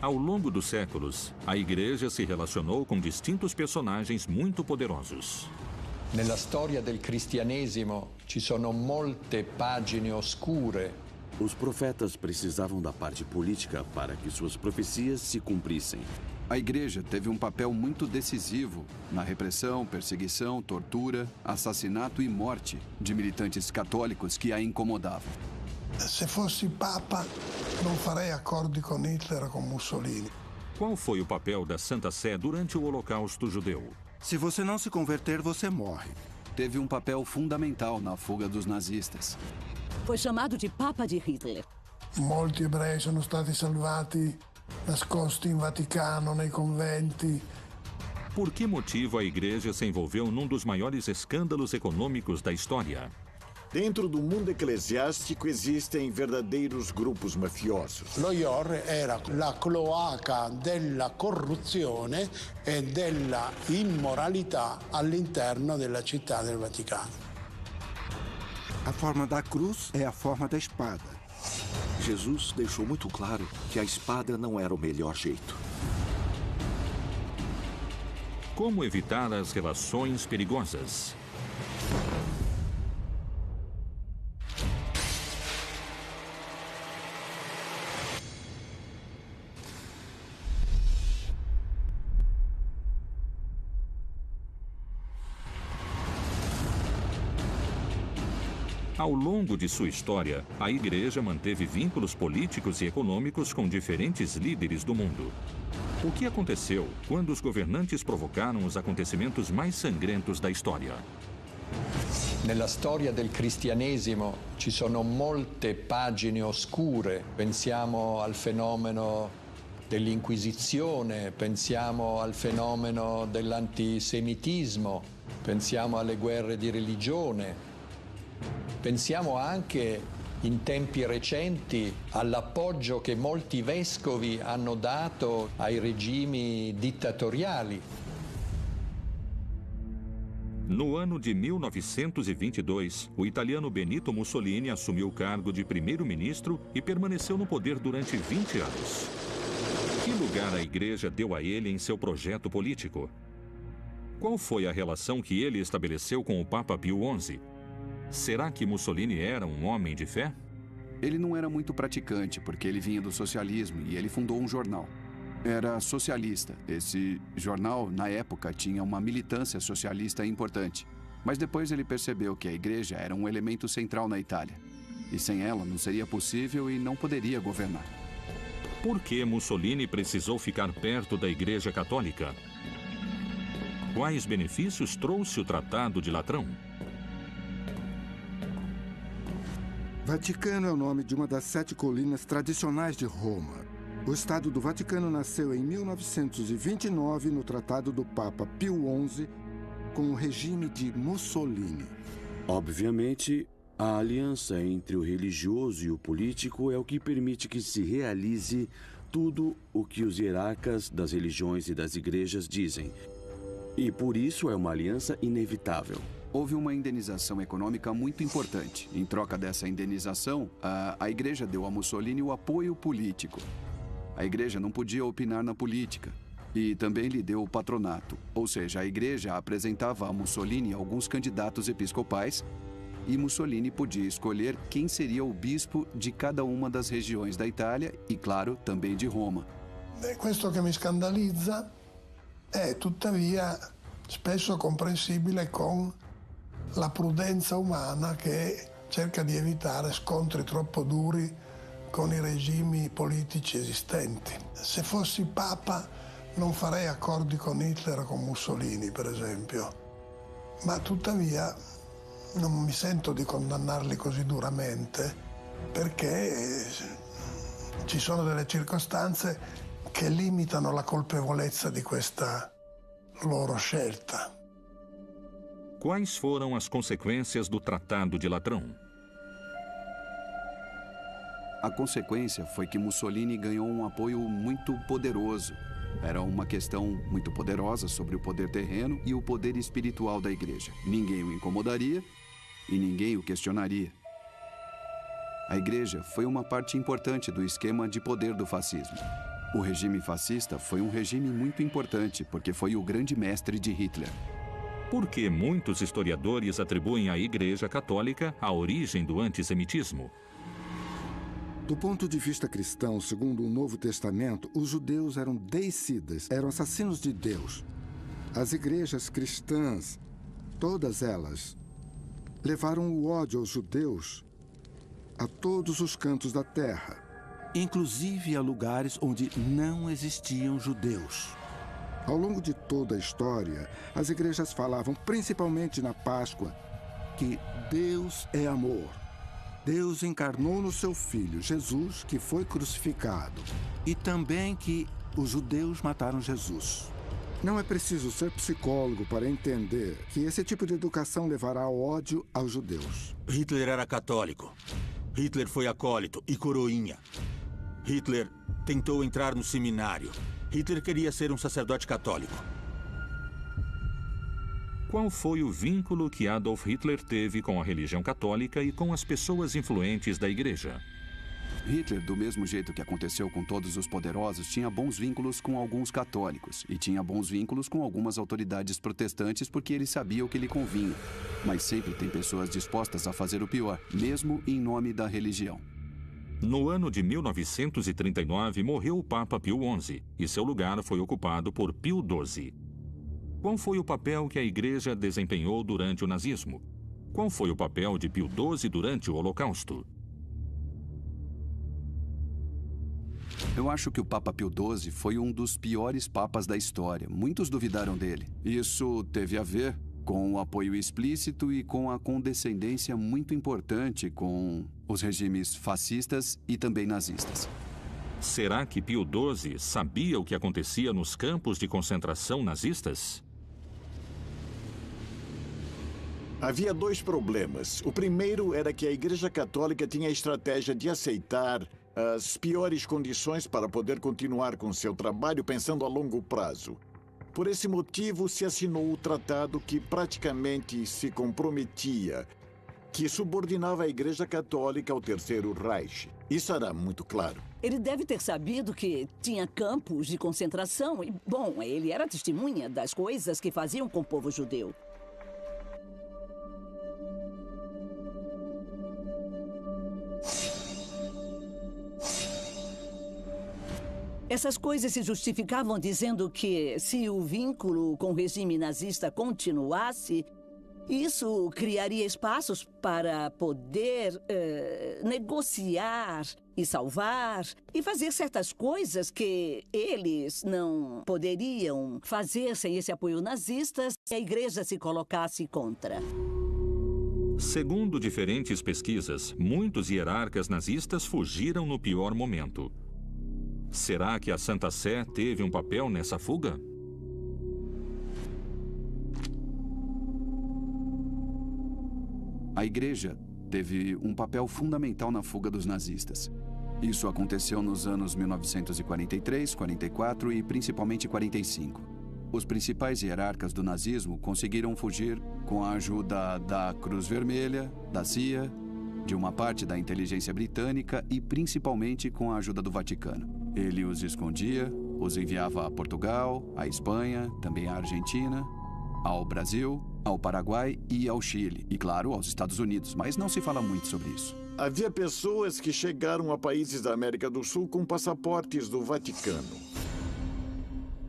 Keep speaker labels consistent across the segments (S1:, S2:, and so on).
S1: Ao longo dos séculos, a Igreja se relacionou com distintos personagens muito poderosos.
S2: Nella storia del cristianesimo ci sono molte pagine oscure.
S3: Os profetas precisavam da parte política para que suas profecias se cumprissem.
S4: A Igreja teve um papel muito decisivo na repressão, perseguição, tortura, assassinato e morte de militantes católicos que a incomodavam.
S5: Se fossi Papa, non farei accordi con Hitler ou com Mussolini.
S1: Qual foi o papel da Santa Sé durante o Holocausto Judeu?
S6: Se você não se converter, você morre.
S4: Teve um papel fundamental na fuga dos nazistas.
S7: Foi chamado de Papa de Hitler.
S5: Molti ebrei sono stati salvati, nascosti in Vaticano, nei conventi.
S1: Por que motivo a Igreja se envolveu num dos maiores escândalos econômicos da história?
S8: Dentro do mundo eclesiástico existem verdadeiros grupos mafiosos.
S9: Lo IOR era la cloaca della corruzione e della immoralità all'interno della città del Vaticano.
S6: A forma da cruz é a forma da espada.
S10: Jesus deixou muito claro que a espada não era o melhor jeito.
S1: Como evitar as relações perigosas? Ao longo de sua história, a Igreja manteve vínculos políticos e econômicos com diferentes líderes do mundo. O que aconteceu quando os governantes provocaram os acontecimentos mais sangrentos da história?
S2: Nella storia del cristianesimo ci sono molte pagine oscure. Pensiamo al fenomeno dell'Inquisizione, pensiamo al fenomeno dell'antisemitismo, pensiamo alle guerre di religione. Pensiamo anche, in tempi recenti, all'appoggio che molti vescovi hanno dato ai regimi dittatoriali.
S1: No ano de 1922, o italiano Benito Mussolini assumiu o cargo de primeiro-ministro e permaneceu no poder durante 20 anos. Que lugar a Igreja deu a ele em seu projeto político? Qual foi a relação que ele estabeleceu com o Papa Pio XI? Será que Mussolini era um homem de fé?
S4: Ele não era muito praticante, porque ele vinha do socialismo e ele fundou um jornal. Era socialista. Esse jornal, na época, tinha uma militância socialista importante. Mas depois ele percebeu que a Igreja era um elemento central na Itália. E sem ela não seria possível e não poderia governar.
S1: Por que Mussolini precisou ficar perto da Igreja Católica? Quais benefícios trouxe o Tratado de Latrão?
S6: Vaticano é o nome de uma das 7 colinas tradicionais de Roma. O Estado do Vaticano nasceu em 1929 no Tratado do Papa Pio XI com o regime de Mussolini.
S3: Obviamente, a aliança entre o religioso e o político é o que permite que se realize tudo o que os hierarcas das religiões e das igrejas dizem. E por isso é uma aliança inevitável.
S4: Houve uma indenização econômica muito importante. Em troca dessa indenização, a Igreja deu a Mussolini o apoio político. A Igreja não podia opinar na política. E também lhe deu o patronato. Ou seja, a Igreja apresentava a Mussolini alguns candidatos episcopais e Mussolini podia escolher quem seria o bispo de cada uma das regiões da Itália e, claro, também de Roma.
S5: Questo che mi scandalizza è tuttavia spesso comprensibile con la prudenza umana che cerca di evitare scontri troppo duri con i regimi politici esistenti. Se fossi Papa non farei accordi con Hitler o con Mussolini, per esempio, ma tuttavia non mi sento di condannarli così duramente perché ci sono delle circostanze che limitano la colpevolezza di questa loro scelta.
S1: Quais foram as consequências do Tratado de Latrão?
S4: A consequência foi que Mussolini ganhou um apoio muito poderoso. Era uma questão muito poderosa sobre o poder terreno e o poder espiritual da Igreja. Ninguém o incomodaria e ninguém o questionaria. A Igreja foi uma parte importante do esquema de poder do fascismo. O regime fascista foi um regime muito importante, porque foi o grande mestre de Hitler.
S1: Por que muitos historiadores atribuem à Igreja Católica a origem do antissemitismo?
S6: Do ponto de vista cristão, segundo o Novo Testamento, os judeus eram deicidas, eram assassinos de Deus. As igrejas cristãs, todas elas, levaram o ódio aos judeus a todos os cantos da terra.
S3: Inclusive a lugares onde não existiam judeus.
S6: Ao longo de toda a história, as igrejas falavam, principalmente na Páscoa, que Deus é amor. Deus encarnou no seu Filho, Jesus, que foi crucificado.
S3: E também que os judeus mataram Jesus.
S6: Não é preciso ser psicólogo para entender que esse tipo de educação levará ao ódio aos judeus.
S11: Hitler era católico. Hitler foi acólito e coroinha. Hitler tentou entrar no seminário. Hitler queria ser um sacerdote católico.
S1: Qual foi o vínculo que Adolf Hitler teve com a religião católica e com as pessoas influentes da igreja?
S4: Hitler, do mesmo jeito que aconteceu com todos os poderosos, tinha bons vínculos com alguns católicos e tinha bons vínculos com algumas autoridades protestantes porque ele sabia o que lhe convinha. Mas sempre tem pessoas dispostas a fazer o pior, mesmo em nome da religião.
S1: No ano de 1939, morreu o Papa Pio XI e seu lugar foi ocupado por Pio XII. Qual foi o papel que a Igreja desempenhou durante o nazismo? Qual foi o papel de Pio XII durante o Holocausto?
S4: Eu acho que o Papa Pio XII foi um dos piores papas da história. Muitos duvidaram dele. Isso teve a ver com o apoio explícito e com a condescendência muito importante com os regimes fascistas e também nazistas.
S1: Será que Pio XII sabia o que acontecia nos campos de concentração nazistas?
S8: Havia dois problemas. O primeiro era que a Igreja Católica tinha a estratégia de aceitar as piores condições para poder continuar com seu trabalho pensando a longo prazo. Por esse motivo, se assinou o tratado que praticamente se comprometia, que subordinava a Igreja Católica ao Terceiro Reich. Isso era muito claro.
S7: Ele deve ter sabido que tinha campos de concentração e, bom, ele era testemunha das coisas que faziam com o povo judeu. Essas coisas se justificavam dizendo que, se o vínculo com o regime nazista continuasse, isso criaria espaços para poder negociar e salvar e fazer certas coisas que eles não poderiam fazer sem esse apoio nazista se a igreja se colocasse contra.
S1: Segundo diferentes pesquisas, muitos hierarcas nazistas fugiram no pior momento. Será que a Santa Sé teve um papel nessa fuga?
S4: A igreja teve um papel fundamental na fuga dos nazistas. Isso aconteceu nos anos 1943, 44 e principalmente 45. Os principais hierarcas do nazismo conseguiram fugir com a ajuda da Cruz Vermelha, da CIA, de uma parte da inteligência britânica e principalmente com a ajuda do Vaticano. Ele os escondia, os enviava a Portugal, à Espanha, também à Argentina, ao Brasil, ao Paraguai e ao Chile. E, claro, aos Estados Unidos, mas não se fala muito sobre isso.
S8: Havia pessoas que chegaram a países da América do Sul com passaportes do Vaticano.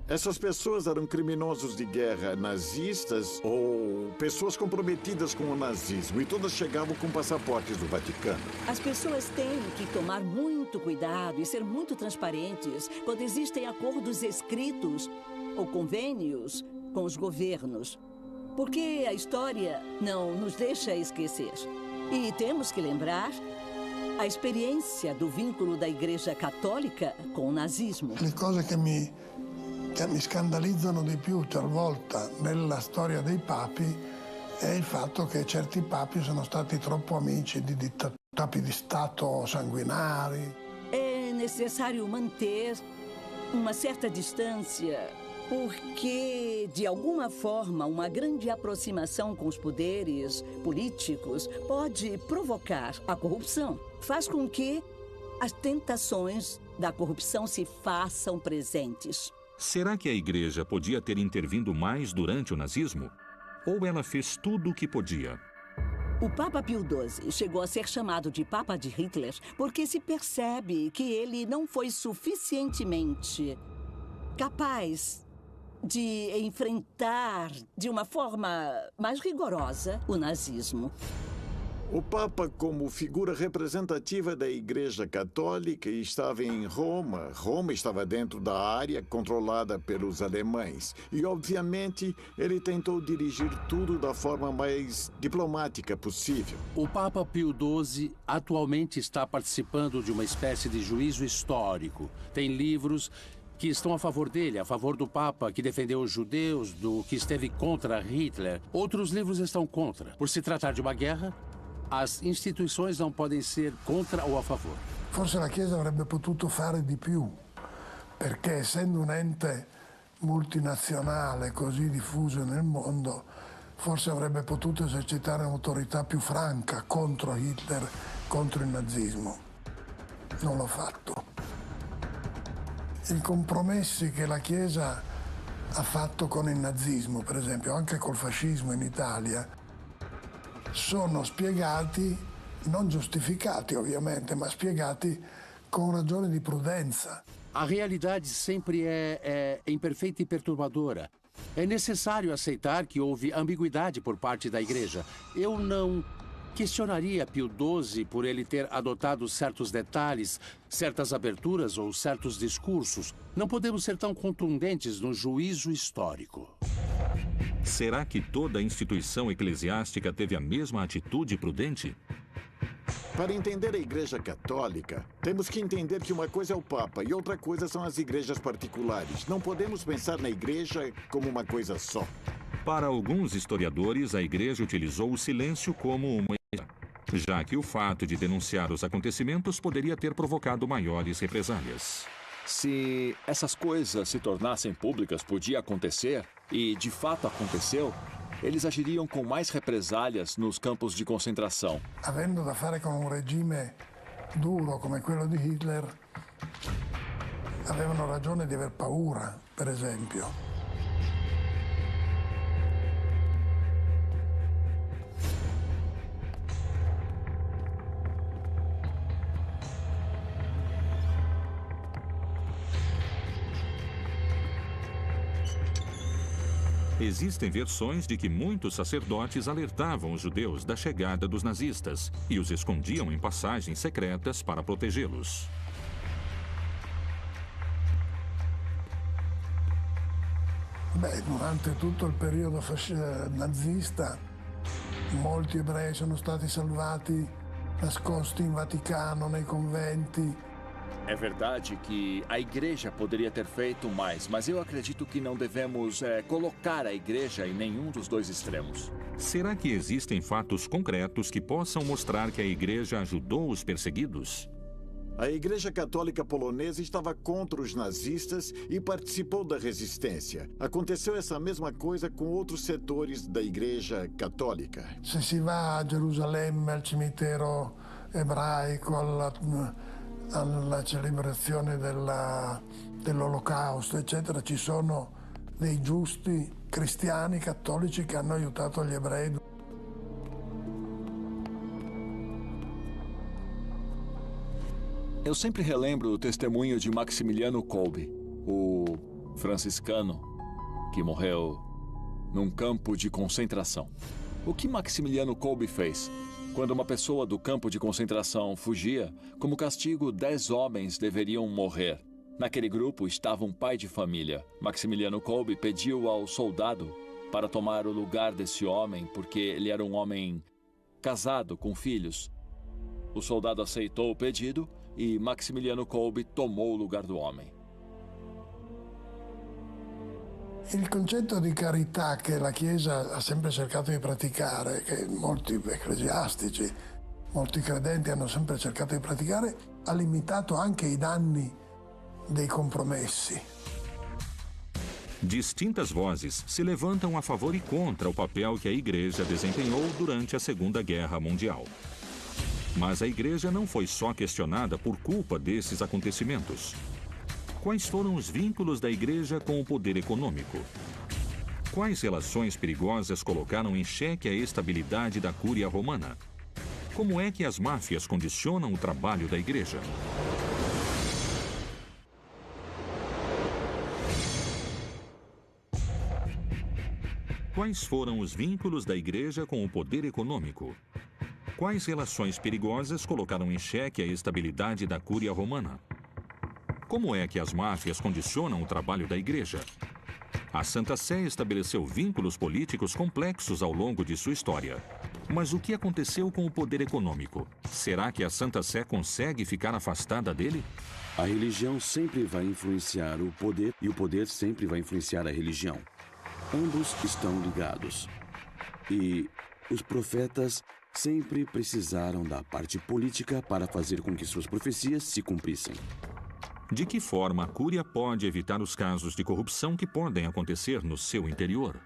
S8: Essas pessoas eram criminosos de guerra nazistas ou pessoas comprometidas com o nazismo, e todas chegavam com passaportes do Vaticano.
S7: As pessoas têm que tomar muito cuidado e ser muito transparentes quando existem acordos escritos ou convênios com os governos, porque a história não nos deixa esquecer. E temos que lembrar a experiência do vínculo da Igreja Católica com o nazismo.
S5: Le cose che mi scandalizzano di più talvolta nella storia dei papi è il fatto che certi papi sono stati troppo amici di capi di Stato sanguinari.
S7: É necessário manter uma certa distância, porque, de alguma forma, uma grande aproximação com os poderes políticos pode provocar a corrupção. Faz com que as tentações da corrupção se façam presentes.
S1: Será que a Igreja podia ter intervindo mais durante o nazismo? Ou ela fez tudo o que podia?
S7: O Papa Pio XII chegou a ser chamado de Papa de Hitler porque se percebe que ele não foi suficientemente capaz de enfrentar de uma forma mais rigorosa o nazismo.
S8: O Papa, como figura representativa da Igreja Católica, estava em Roma. Roma estava dentro da área controlada pelos alemães. E, obviamente, ele tentou dirigir tudo da forma mais diplomática possível.
S12: O Papa Pio XII atualmente está participando de uma espécie de juízo histórico. Tem livros que estão a favor dele, a favor do Papa, que defendeu os judeus, do que esteve contra Hitler. Outros livros estão contra. Por se tratar de uma guerra, as istituições não podem ser contra ou a favor.
S5: Forse la Chiesa avrebbe potuto fare di più, perché essendo un ente multinazionale così diffuso nel mondo, forse avrebbe potuto esercitare un'autorità più franca contro Hitler, contro il nazismo. Non l'ha fatto. I compromessi che la Chiesa ha fatto con il nazismo, per esempio, anche col fascismo in Italia, sono spiegati, non giustificati ovviamente, ma spiegati com ragione di prudenza.
S12: A realidade sempre é imperfeita e perturbadora. É necessário aceitar que houve ambiguidade por parte da Igreja. Eu não questionaria Pio XII por ele ter adotado certos detalhes, certas aberturas ou certos discursos. Não podemos ser tão contundentes no juízo histórico.
S1: Será que toda a instituição eclesiástica teve a mesma atitude prudente?
S8: Para entender a Igreja Católica, temos que entender que uma coisa é o Papa e outra coisa são as igrejas particulares. Não podemos pensar na Igreja como uma coisa só.
S1: Para alguns historiadores, a Igreja utilizou o silêncio como uma já que o fato de denunciar os acontecimentos poderia ter provocado maiores represálias.
S10: Se essas coisas se tornassem públicas, podia acontecer, e de fato aconteceu, eles agiriam com mais represálias nos campos de concentração.
S5: Avendo da fare con un regime duro come quello di Hitler, avevano ragione di aver paura, per esempio.
S1: Existem versões de que muitos sacerdotes alertavam os judeus da chegada dos nazistas e os escondiam em passagens secretas para protegê-los.
S5: Durante tutto il periodo nazista, molti ebrei sono stati salvati, nascosti in Vaticano, nei conventi.
S10: É verdade que a Igreja poderia ter feito mais, mas eu acredito que não devemos colocar a Igreja em nenhum dos dois extremos.
S1: Será que existem fatos concretos que possam mostrar que a Igreja ajudou os perseguidos?
S8: A Igreja Católica Polonesa estava contra os nazistas e participou da resistência. Aconteceu essa mesma coisa com outros setores da Igreja Católica.
S5: Se si va a Gerusalemme, al cimitero ebraico, alla celebrazione dell'Olocausto, eccetera, ci sono dei giusti cristiani cattolici che hanno aiutato gli ebrei.
S10: Eu sempre relembro o testemunho de Maximiliano Kolbe, o franciscano que morreu num campo de concentração. O que Maximiliano Kolbe fez? Quando uma pessoa do campo de concentração fugia, como castigo, 10 homens deveriam morrer. Naquele grupo estava um pai de família. Maximiliano Kolbe pediu ao soldado para tomar o lugar desse homem, porque ele era um homem casado, com filhos. O soldado aceitou o pedido e Maximiliano Kolbe tomou o lugar do homem.
S5: Il concetto di carità che la Chiesa ha sempre cercato di praticare, che molti ecclesiastici, molti credenti hanno sempre cercato di praticare, ha limitato anche i danni dei compromessi.
S1: Distintas vozes se levantam a favor e contra o papel que a Igreja desempenhou durante a Segunda Guerra Mundial. Mas a igreja não foi só questionada por culpa desses acontecimentos. Quais foram os vínculos da igreja com o poder econômico? Quais relações perigosas colocaram em xeque a estabilidade da Cúria Romana? Como é que as máfias condicionam o trabalho da igreja? Quais foram os vínculos da igreja com o poder econômico? Quais relações perigosas colocaram em xeque a estabilidade da Cúria Romana? Como é que as máfias condicionam o trabalho da igreja? A Santa Sé estabeleceu vínculos políticos complexos ao longo de sua história. Mas o que aconteceu com o poder econômico? Será que a Santa Sé consegue ficar afastada dele?
S3: A religião sempre vai influenciar o poder e o poder sempre vai influenciar a religião. Ambos estão ligados. E os profetas sempre precisaram da parte política para fazer com que suas profecias se cumprissem.
S1: De que forma a Cúria pode evitar os casos de corrupção que podem acontecer no seu interior?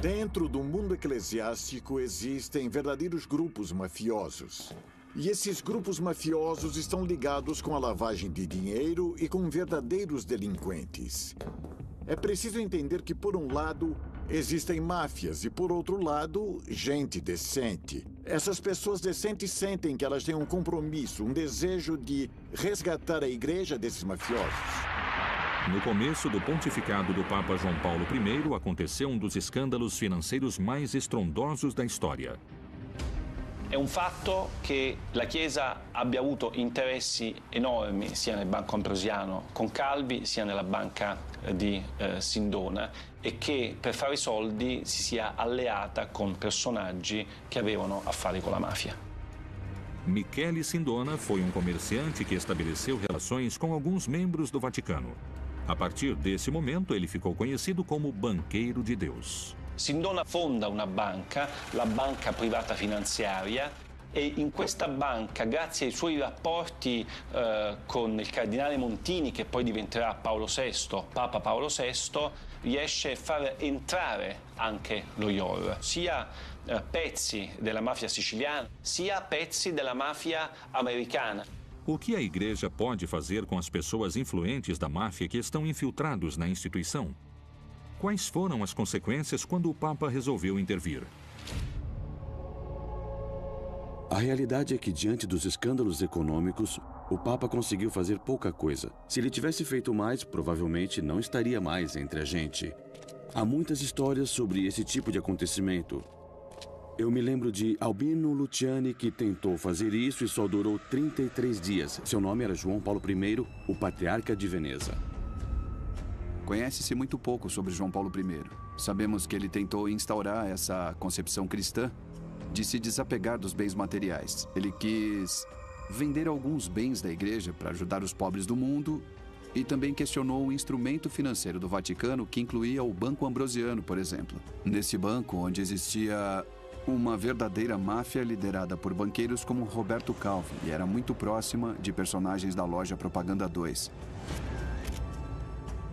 S8: Dentro do mundo eclesiástico existem verdadeiros grupos mafiosos. E esses grupos mafiosos estão ligados com a lavagem de dinheiro e com verdadeiros delinquentes. É preciso entender que, por um lado, existem máfias e, por outro lado, gente decente. Essas pessoas decentes sentem que elas têm um compromisso, um desejo de resgatar a igreja desses mafiosos.
S1: No começo do pontificado do Papa João Paulo I, aconteceu um dos escândalos financeiros mais estrondosos da história.
S13: È un fatto che la Chiesa abbia avuto interessi enormi sia nel Banco Ambrosiano con Calvi sia nella banca di Sindona e che per fare soldi si sia alleata con personaggi che avevano affari con la mafia.
S1: Michele Sindona foi um comerciante que estabeleceu relações com alguns membros do Vaticano. A partir desse momento, ele ficou conhecido como Banqueiro de Deus.
S13: Sindona fonda una banca, la banca privata finanziaria, e in questa banca, grazie ai suoi rapporti con il cardinale Montini, che poi diventerà Paolo VI, Papa Paolo VI, riesce a far entrare anche lo IOR, sia pezzi della mafia siciliana, sia pezzi della mafia americana.
S1: O que a igreja pode fazer com as pessoas influentes da máfia que estão infiltrados na instituição? Quais foram as consequências quando o Papa resolveu intervir?
S3: A realidade é que, diante dos escândalos econômicos, o Papa conseguiu fazer pouca coisa. Se ele tivesse feito mais, provavelmente não estaria mais entre a gente. Há muitas histórias sobre esse tipo de acontecimento. Eu me lembro de Albino Luciani, que tentou fazer isso e só durou 33 dias. Seu nome era João Paulo I, o patriarca de Veneza.
S4: Conhece-se muito pouco sobre João Paulo I. Sabemos que ele tentou instaurar essa concepção cristã de se desapegar dos bens materiais. Ele quis vender alguns bens da igreja para ajudar os pobres do mundo e também questionou o instrumento financeiro do Vaticano, que incluía o Banco Ambrosiano, por exemplo. Nesse banco, onde existia uma verdadeira máfia liderada por banqueiros como Roberto Calvi, e era muito próxima de personagens da loja Propaganda 2.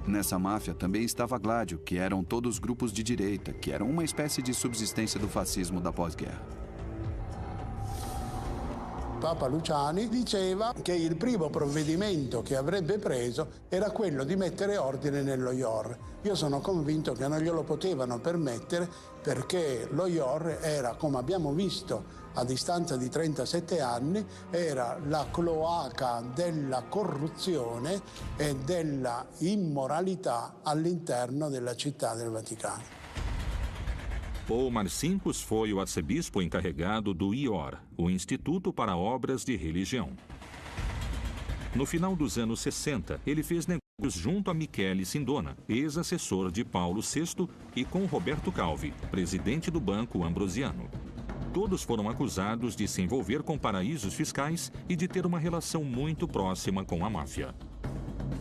S4: Nessa máfia também estava Gladio, que eram todos grupos de direita, que eram uma espécie de subsistência do fascismo da pós-guerra.
S9: Papa Luciani diceva che il primo provvedimento che avrebbe preso era quello di mettere ordine nello IOR. Io sono convinto che non glielo potevano permettere perché lo IOR era, come abbiamo visto a distanza di 37 anni, era la cloaca della corruzione e della immoralità all'interno della città del Vaticano.
S1: Paul Marcinkus foi o arcebispo encarregado do IOR, o Instituto para Obras de Religião. No final dos anos 60, ele fez negócios junto a Michele Sindona, ex-assessor de Paulo VI, e com Roberto Calvi, presidente do Banco Ambrosiano. Todos foram acusados de se envolver com paraísos fiscais e de ter uma relação muito próxima com a máfia.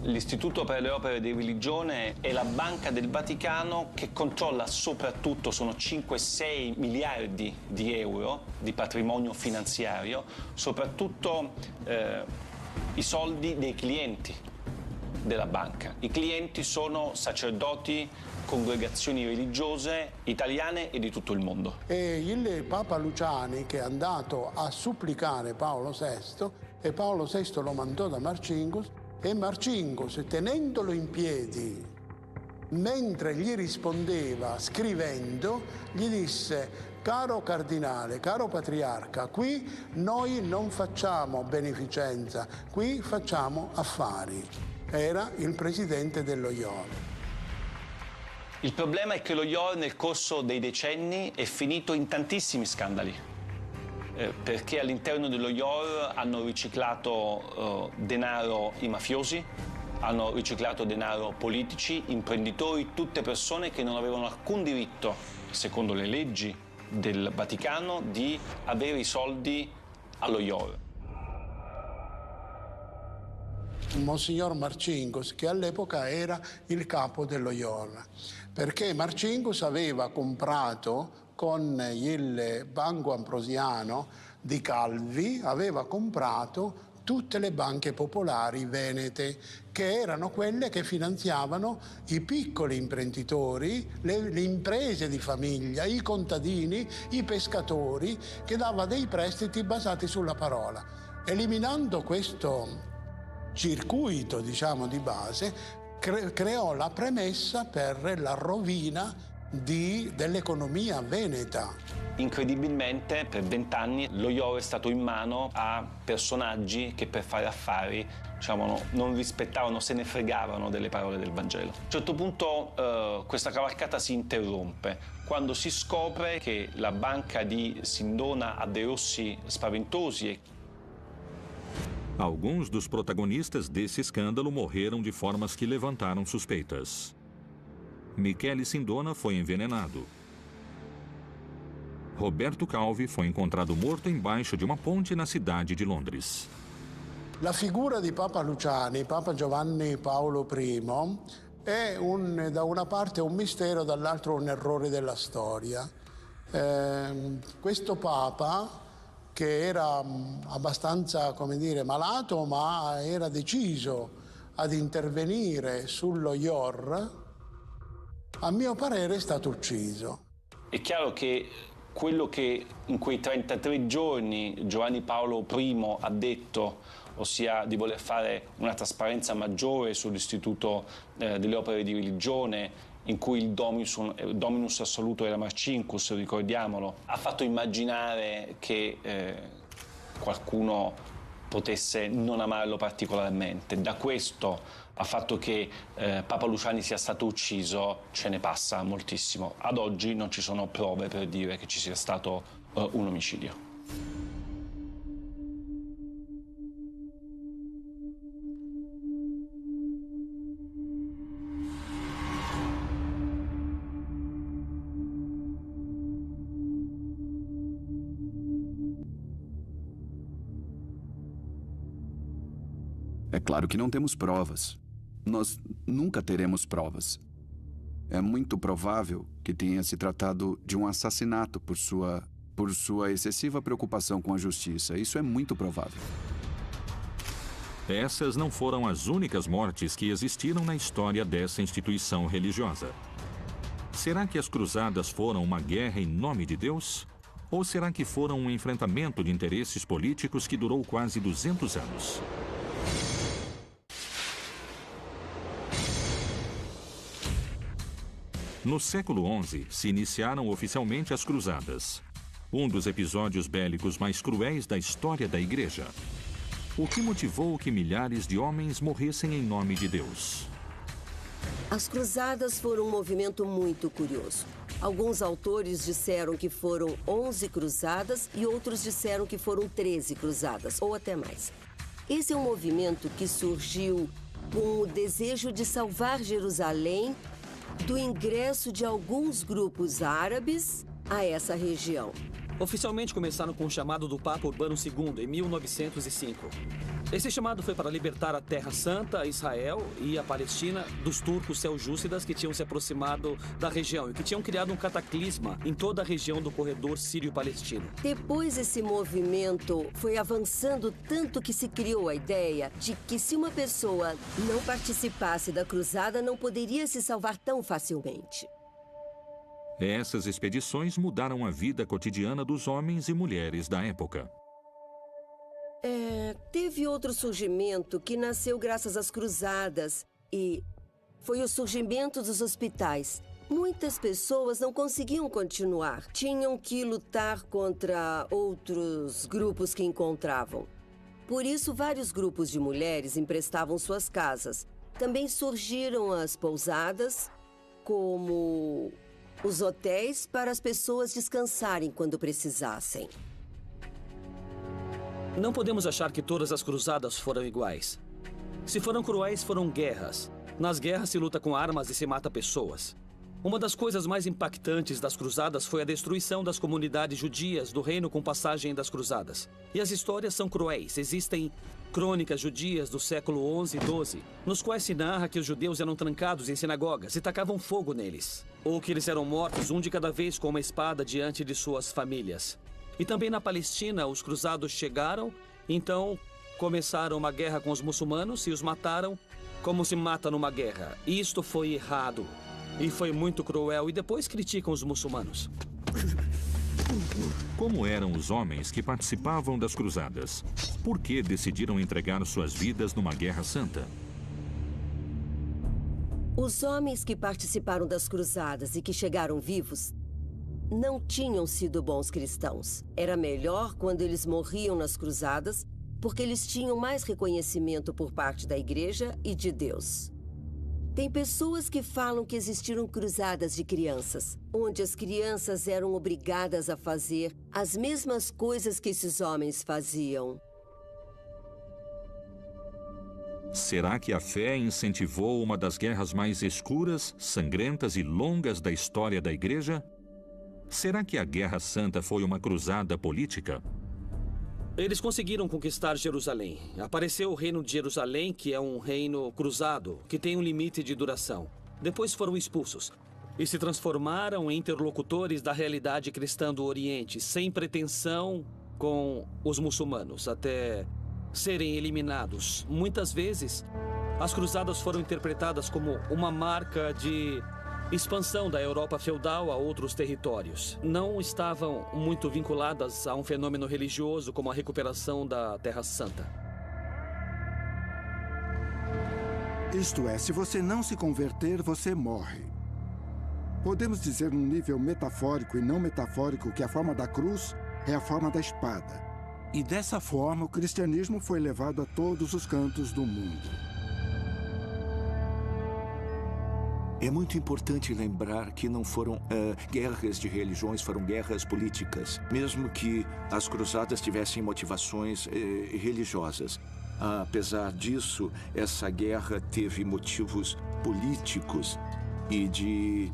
S13: L'Istituto per le Opere di Religione è la banca del Vaticano che controlla soprattutto, sono 5-6 miliardi di euro di patrimonio finanziario, soprattutto i soldi dei clienti. della banca. I clienti sono sacerdoti, congregazioni religiose italiane e di tutto il mondo.
S9: E il Papa Luciani, che è andato a supplicare Paolo VI, e Paolo VI lo mandò da Marcinkus, e Marcinkus, tenendolo in piedi, mentre gli rispondeva scrivendo, gli disse: caro cardinale, caro patriarca, qui noi non facciamo beneficenza, qui facciamo affari. Era il presidente dello IOR.
S13: Il problema è che lo IOR nel corso dei decenni è finito in tantissimi scandali, perché all'interno dello IOR hanno riciclato denaro i mafiosi, hanno riciclato denaro politici, imprenditori, tutte persone che non avevano alcun diritto, secondo le leggi del Vaticano, di avere i soldi allo IOR.
S9: Monsignor Marcinkus, che all'epoca era il capo dello IOR, perché Marcinkus aveva comprato con il Banco Ambrosiano di Calvi, aveva comprato tutte le banche popolari venete, che erano quelle che finanziavano i piccoli imprenditori, le imprese di famiglia, i contadini, i pescatori, che dava dei prestiti basati sulla parola. Eliminando questo circuito, diciamo, di base, creò la premessa per la rovina dell'economia veneta.
S13: Incredibilmente, per 20 anni lo IOR è stato in mano a personaggi che per fare affari, diciamo, non rispettavano, se ne fregavano delle parole del Vangelo. A un certo punto questa cavalcata si interrompe quando si scopre che la banca di Sindona ha dei rossi spaventosi.
S1: Alguns dos protagonistas desse escândalo morreram de formas que levantaram suspeitas. Michele Sindona foi envenenado. Roberto Calvi foi encontrado morto embaixo de uma ponte na cidade de Londres.
S9: La figura di Papa Luciani, Papa Giovanni Paolo I, è da una parte un mistero, dall'altro un errore della storia. Questo Papa, che era abbastanza, come dire, malato, ma era deciso ad intervenire sullo IOR, a mio parere è stato ucciso.
S13: È chiaro che quello che in quei 33 giorni Giovanni Paolo I ha detto, ossia di voler fare una trasparenza maggiore sull'Istituto delle Opere di Religione, in cui il dominus assoluto era Marcinkus, ricordiamolo, ha fatto immaginare che qualcuno potesse non amarlo particolarmente. Da questo al fatto che Papa Luciani sia stato ucciso ce ne passa moltissimo. Ad oggi non ci sono prove per dire che ci sia stato un omicidio.
S4: É claro que não temos provas. Nós nunca teremos provas. É muito provável que tenha se tratado de um assassinato por sua excessiva preocupação com a justiça. Isso é muito provável.
S1: Essas não foram as únicas mortes que existiram na história dessa instituição religiosa. Será que as cruzadas foram uma guerra em nome de Deus? Ou será que foram um enfrentamento de interesses políticos que durou quase 200 anos? No século XI, se iniciaram oficialmente as Cruzadas, um dos episódios bélicos mais cruéis da história da Igreja. O que motivou que milhares de homens morressem em nome de Deus?
S14: As Cruzadas foram um movimento muito curioso. Alguns autores disseram que foram 11 cruzadas e outros disseram que foram 13 cruzadas, ou até mais. Esse é um movimento que surgiu com o desejo de salvar Jerusalém do ingresso de alguns grupos árabes a essa região.
S15: Oficialmente começaram com o chamado do Papa Urbano II, em 1905. Esse chamado foi para libertar a Terra Santa, Israel e a Palestina dos turcos seljúcidas que tinham se aproximado da região e que tinham criado um cataclisma em toda a região do corredor sírio-palestino.
S14: Depois, esse movimento foi avançando tanto que se criou a ideia de que se uma pessoa não participasse da cruzada, não poderia se salvar tão facilmente.
S1: Essas expedições mudaram a vida cotidiana dos homens e mulheres da época.
S14: Teve outro surgimento que nasceu graças às cruzadas e foi o surgimento dos hospitais. Muitas pessoas não conseguiam continuar. Tinham que lutar contra outros grupos que encontravam. Por isso, vários grupos de mulheres emprestavam suas casas. Também surgiram as pousadas, como os hotéis para as pessoas descansarem quando precisassem.
S15: Não podemos achar que todas as cruzadas foram iguais. Se foram cruéis, foram guerras. Nas guerras se luta com armas e se mata pessoas. Uma das coisas mais impactantes das cruzadas foi a destruição das comunidades judias do reino com passagem das cruzadas. E as histórias são cruéis. Existem crônicas judias do século XI e XII, nos quais se narra que os judeus eram trancados em sinagogas e tacavam fogo neles. Ou que eles eram mortos, um de cada vez, com uma espada diante de suas famílias. E também na Palestina, os cruzados chegaram, então começaram uma guerra com os muçulmanos e os mataram como se mata numa guerra. E isto foi errado. E foi muito cruel. E depois criticam os muçulmanos.
S1: Como eram os homens que participavam das cruzadas? Por que decidiram entregar suas vidas numa guerra santa?
S14: Os homens que participaram das cruzadas e que chegaram vivos não tinham sido bons cristãos. Era melhor quando eles morriam nas cruzadas, porque eles tinham mais reconhecimento por parte da igreja e de Deus. Tem pessoas que falam que existiram cruzadas de crianças, onde as crianças eram obrigadas a fazer as mesmas coisas que esses homens faziam.
S1: Será que a fé incentivou uma das guerras mais escuras, sangrentas e longas da história da igreja? Será que a Guerra Santa foi uma cruzada política?
S15: Eles conseguiram conquistar Jerusalém. Apareceu o reino de Jerusalém, que é um reino cruzado, que tem um limite de duração. Depois foram expulsos e se transformaram em interlocutores da realidade cristã do Oriente, sem pretensão com os muçulmanos, até serem eliminados. Muitas vezes, as cruzadas foram interpretadas como uma marca de expansão da Europa feudal a outros territórios. Não estavam muito vinculadas a um fenômeno religioso como a recuperação da Terra Santa.
S6: Isto é, se você não se converter, você morre. Podemos dizer num nível metafórico e não metafórico que a forma da cruz é a forma da espada. E dessa forma, o cristianismo foi levado a todos os cantos do mundo.
S16: É muito importante lembrar que não foram guerras de religiões, foram guerras políticas. Mesmo que as cruzadas tivessem motivações religiosas. Apesar disso, essa guerra teve motivos políticos e de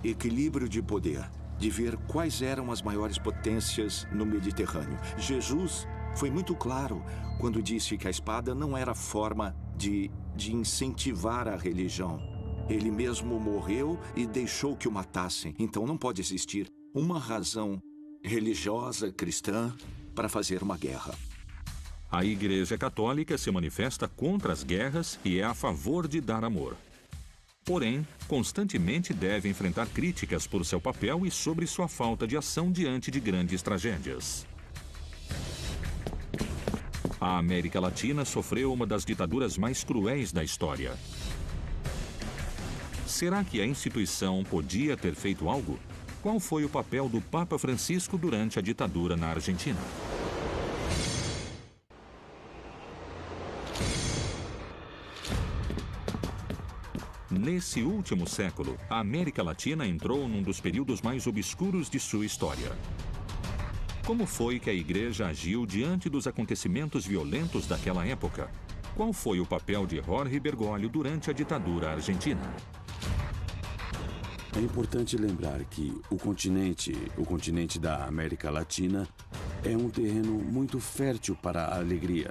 S16: equilíbrio de poder, de ver quais eram as maiores potências no Mediterrâneo. Jesus foi muito claro quando disse que a espada não era forma de incentivar a religião. Ele mesmo morreu e deixou que o matassem. Então não pode existir uma razão religiosa cristã para fazer uma guerra.
S1: A Igreja Católica se manifesta contra as guerras e é a favor de dar amor. Porém, constantemente deve enfrentar críticas por seu papel e sobre sua falta de ação diante de grandes tragédias. A América Latina sofreu uma das ditaduras mais cruéis da história. Será que a instituição podia ter feito algo? Qual foi o papel do Papa Francisco durante a ditadura na Argentina? Nesse último século, a América Latina entrou num dos períodos mais obscuros de sua história. Como foi que a Igreja agiu diante dos acontecimentos violentos daquela época? Qual foi o papel de Jorge Bergoglio durante a ditadura argentina?
S3: É importante lembrar que o continente da América Latina, é um terreno muito fértil para a alegria.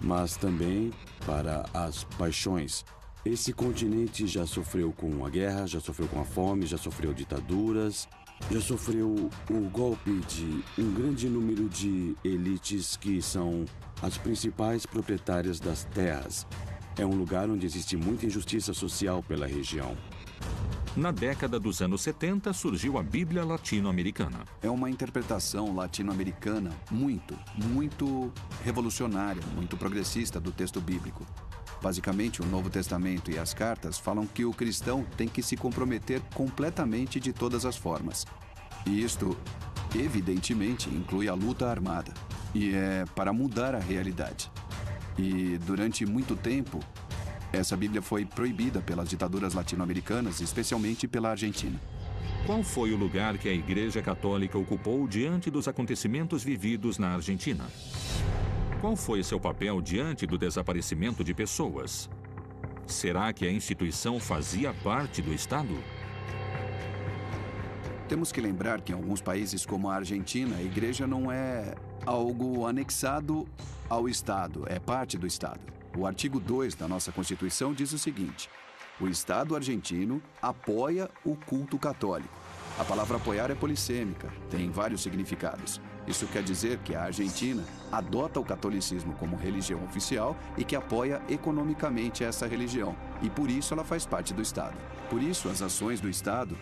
S3: mas também para as paixões. Esse continente já sofreu com a guerra, já sofreu com a fome, já sofreu ditaduras, já sofreu o golpe de um grande número de elites que são as principais proprietárias das terras. É um lugar onde existe muita injustiça social pela região.
S1: Na década dos anos 70, surgiu a Bíblia Latino-Americana.
S4: É uma interpretação latino-americana muito revolucionária, muito progressista do texto bíblico. Basicamente, o Novo Testamento e as cartas falam que o cristão tem que se comprometer completamente de todas as formas. E isto, evidentemente, inclui a luta armada. E é para mudar a realidade. E durante muito tempo, essa Bíblia foi proibida pelas ditaduras latino-americanas, especialmente pela Argentina.
S1: Qual foi o lugar que a Igreja Católica ocupou diante dos acontecimentos vividos na Argentina? Qual foi seu papel diante do desaparecimento de pessoas? Será que a instituição fazia parte do Estado?
S4: Temos que lembrar que em alguns países como a Argentina, a Igreja não é algo anexado ao Estado, é parte do Estado. O artigo 2 da nossa Constituição diz o seguinte: o Estado argentino apoia o culto católico. A palavra apoiar é polissêmica, tem vários significados. Isso quer dizer que a Argentina adota o catolicismo como religião oficial e que apoia economicamente essa religião. E por isso ela faz parte do Estado. Por isso as ações do Estado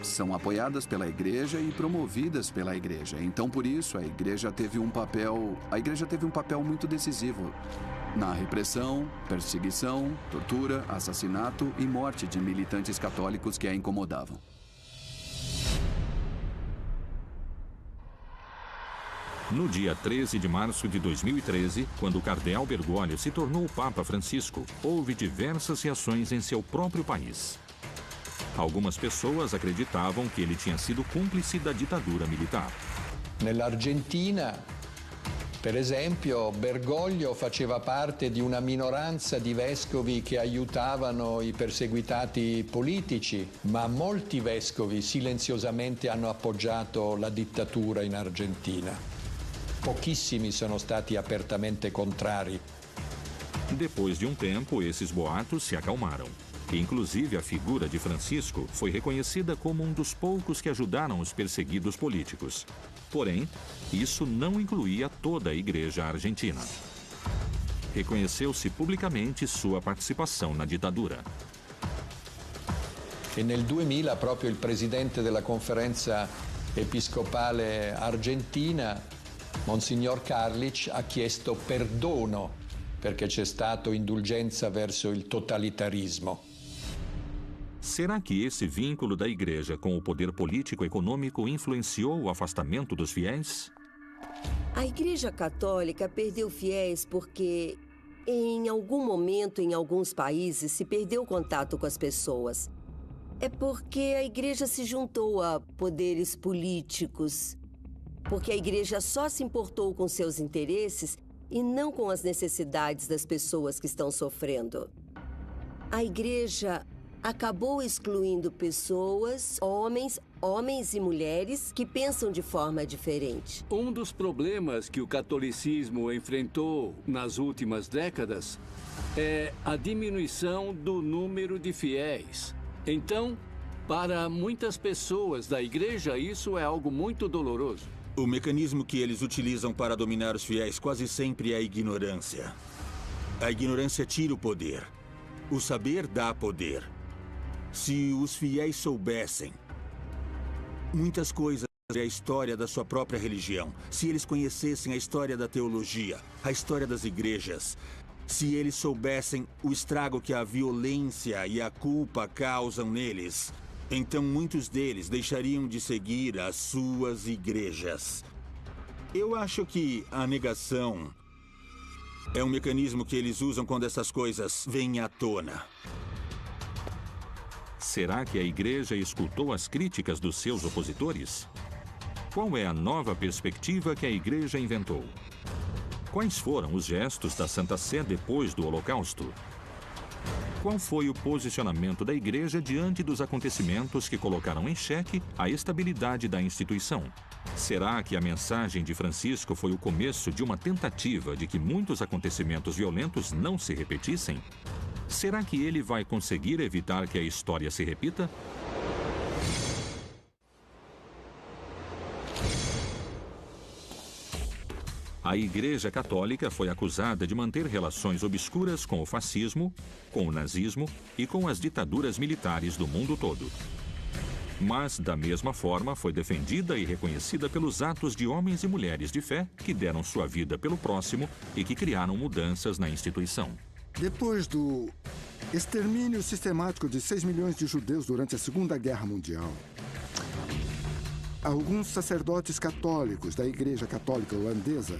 S4: são apoiadas pela Igreja e promovidas pela Igreja. Então por isso a Igreja teve um papel muito decisivo na repressão, perseguição, tortura, assassinato e morte de militantes católicos que a incomodavam.
S1: No dia 13 de março de 2013, quando o cardeal Bergoglio se tornou o Papa Francisco, houve diversas reações em seu próprio país. Algumas pessoas acreditavam que ele tinha sido cúmplice da ditadura militar.
S2: Nell'Argentina, per esempio, Bergoglio faceva parte di una minoranza di vescovi che aiutavano i perseguitati politici, ma molti vescovi silenziosamente hanno appoggiato la dittatura in Argentina. Pouquíssimos sono stati apertamente contrari.
S1: Depois de um tempo, esses boatos se acalmaram. Inclusive, a figura de Francisco foi reconhecida como um dos poucos que ajudaram os perseguidos políticos. Porém, isso não incluía toda a Igreja argentina. Reconheceu-se publicamente sua participação na ditadura.
S2: E nel 2000 proprio il presidente della Conferenza Episcopale Argentina, Monsignor Carlich, ha chiesto perdono perché c'è stato indulgenza verso il totalitarismo.
S1: Será que esse vínculo da Igreja com o poder político e econômico influenciou o afastamento dos fiéis?
S14: A Igreja Católica perdeu fiéis porque, em algum momento, em alguns países, se perdeu o contato com as pessoas. É porque a Igreja se juntou a poderes políticos. Porque a Igreja só se importou com seus interesses e não com as necessidades das pessoas que estão sofrendo. A Igreja acabou excluindo pessoas, homens e mulheres que pensam de forma diferente.
S12: Um dos problemas que o catolicismo enfrentou nas últimas décadas é a diminuição do número de fiéis. Então, para muitas pessoas da Igreja, isso é algo muito doloroso.
S11: O mecanismo que eles utilizam para dominar os fiéis quase sempre é a ignorância. A ignorância tira o poder. O saber dá poder. Se os fiéis soubessem muitas coisas sobre a história da sua própria religião, se eles conhecessem a história da teologia, a história das igrejas, se eles soubessem o estrago que a violência e a culpa causam neles, então muitos deles deixariam de seguir as suas igrejas. Eu acho que a negação é um mecanismo que eles usam quando essas coisas vêm à tona.
S1: Será que a Igreja escutou as críticas dos seus opositores? Qual é a nova perspectiva que a Igreja inventou? Quais foram os gestos da Santa Sé depois do Holocausto? Qual foi o posicionamento da Igreja diante dos acontecimentos que colocaram em xeque a estabilidade da instituição? Será que a mensagem de Francisco foi o começo de uma tentativa de que muitos acontecimentos violentos não se repetissem? Será que ele vai conseguir evitar que a história se repita? A Igreja Católica foi acusada de manter relações obscuras com o fascismo, com o nazismo e com as ditaduras militares do mundo todo. Mas, da mesma forma, foi defendida e reconhecida pelos atos de homens e mulheres de fé que deram sua vida pelo próximo e que criaram mudanças na instituição.
S6: Depois do extermínio sistemático de 6 milhões de judeus durante a Segunda Guerra Mundial, alguns sacerdotes católicos da Igreja Católica Holandesa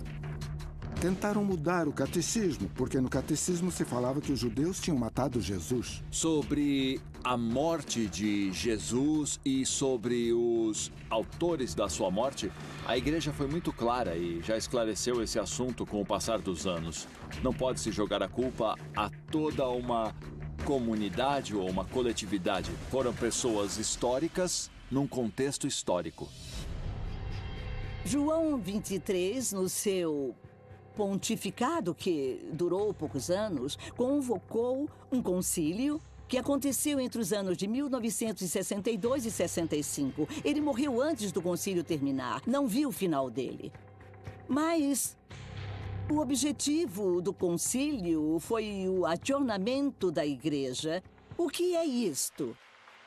S6: tentaram mudar o catecismo, porque no catecismo se falava que os judeus tinham matado Jesus.
S10: Sobre a morte de Jesus e sobre os autores da sua morte, a Igreja foi muito clara e já esclareceu esse assunto com o passar dos anos. Não pode-se jogar a culpa a toda uma comunidade ou uma coletividade. Foram pessoas históricas num contexto histórico.
S7: João 23, no seu pontificado, que durou poucos anos, convocou um concílio que aconteceu entre os anos de 1962 e 65. Ele morreu antes do concílio terminar, não viu o final dele. Mas o objetivo do concílio foi o acionamento da Igreja. O que é isto?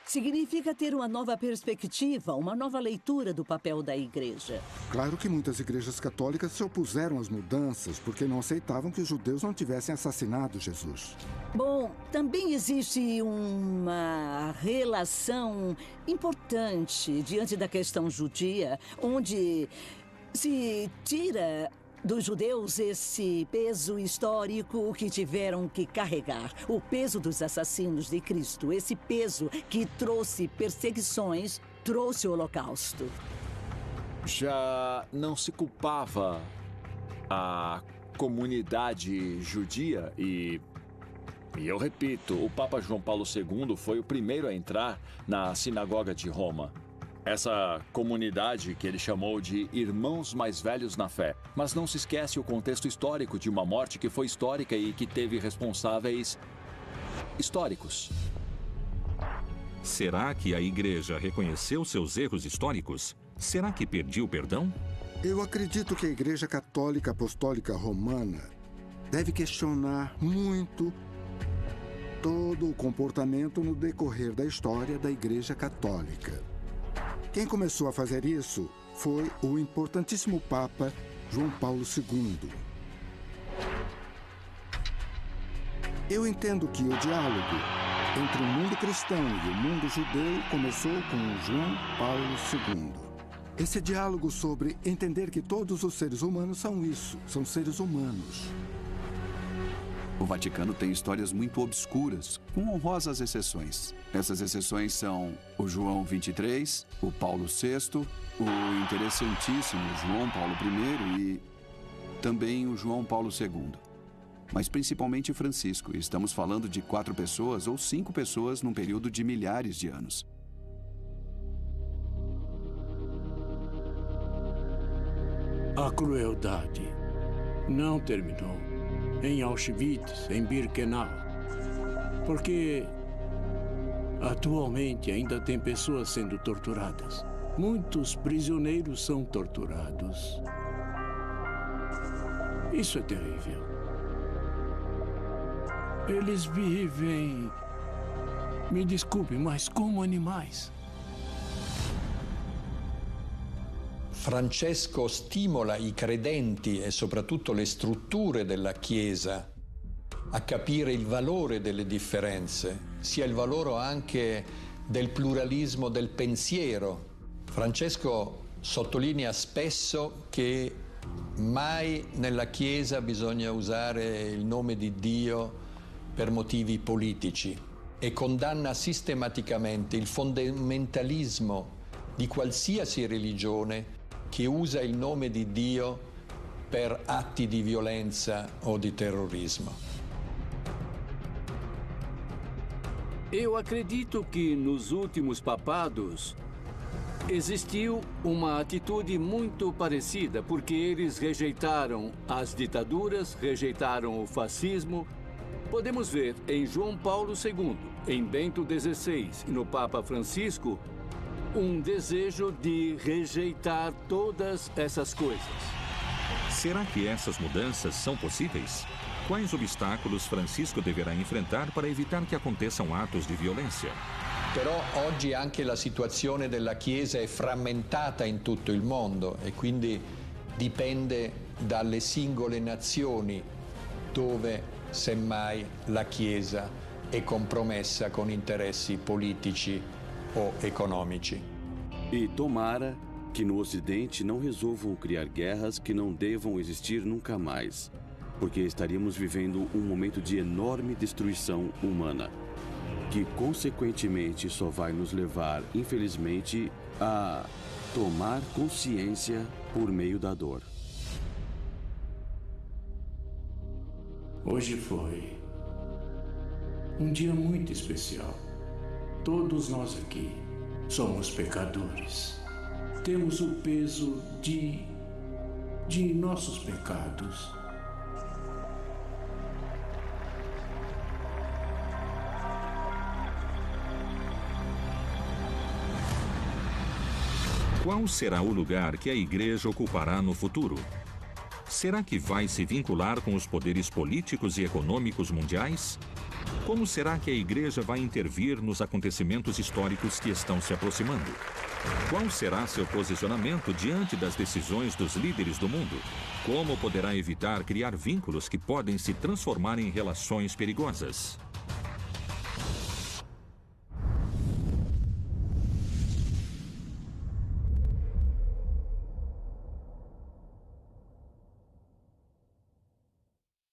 S7: Significa ter uma nova perspectiva, uma nova leitura do papel da Igreja.
S6: Claro que muitas igrejas católicas se opuseram às mudanças porque não aceitavam que os judeus não tivessem assassinado Jesus.
S7: Bom, também existe uma relação importante diante da questão judia, onde se tira dos judeus esse peso histórico que tiveram que carregar, o peso dos assassinos de Cristo, esse peso que trouxe perseguições, trouxe o Holocausto.
S10: Já não se culpava a comunidade judia e eu repito, o Papa João Paulo II foi o primeiro a entrar na sinagoga de Roma. Essa comunidade que ele chamou de irmãos mais velhos na fé. Mas não se esquece o contexto histórico de uma morte que foi histórica e que teve responsáveis históricos.
S1: Será que a Igreja reconheceu seus erros históricos? Será que pediu perdão?
S6: Eu acredito que a Igreja Católica Apostólica Romana deve questionar muito todo o comportamento no decorrer da história da Igreja Católica. Quem começou a fazer isso foi o importantíssimo Papa João Paulo II. Eu entendo que o diálogo entre o mundo cristão e o mundo judeu começou com João Paulo II. Esse diálogo sobre entender que todos os seres humanos são isso, são seres humanos.
S4: O Vaticano tem histórias muito obscuras, com honrosas exceções. Essas exceções são o João 23, o Paulo VI, o interessantíssimo João Paulo I e também o João Paulo II. Mas principalmente Francisco. Estamos falando de 4 pessoas ou 5 pessoas num período de milhares de anos.
S17: A crueldade não terminou em Auschwitz, em Birkenau, porque atualmente ainda tem pessoas sendo torturadas. Muitos prisioneiros são torturados. Isso é terrível. Eles vivem, me desculpe, mas como animais.
S2: Francesco stimola i credenti e soprattutto le strutture della Chiesa a capire il valore delle differenze, sia il valore anche del pluralismo del pensiero. Francesco sottolinea spesso che mai nella Chiesa bisogna usare il nome di Dio per motivi politici e condanna sistematicamente il fondamentalismo di qualsiasi religione che usa il nome di Dio per atti di violenza o di terrorismo.
S17: Eu acredito que nos últimos papados existiu uma atitude muito parecida, porque eles rejeitaram as ditaduras, rejeitaram o fascismo. Podemos ver em João Paulo II, em Bento XVI e no Papa Francisco um desejo de rejeitar todas essas coisas.
S1: Será que essas mudanças são possíveis? Quais obstáculos Francisco deverá enfrentar para evitar que aconteçam atos de violência?
S2: Però oggi anche la situazione della Chiesa è frammentata in tutto il mondo e quindi dipende dalle singole nazioni dove semmai la Chiesa è compromessa con interessi politici o economici.
S3: E tomara que no Ocidente não resolvam criar guerras que não devam existir nunca mais, porque estaríamos vivendo um momento de enorme destruição humana, que consequentemente só vai nos levar, infelizmente, a tomar consciência por meio da dor.
S17: Hoje foi um dia muito especial. Todos nós aqui somos pecadores. Temos o peso de nossos pecados.
S1: Qual será o lugar que a Igreja ocupará no futuro? Será que vai se vincular com os poderes políticos e econômicos mundiais? Como será que a Igreja vai intervir nos acontecimentos históricos que estão se aproximando? Qual será seu posicionamento diante das decisões dos líderes do mundo? Como poderá evitar criar vínculos que podem se transformar em relações perigosas?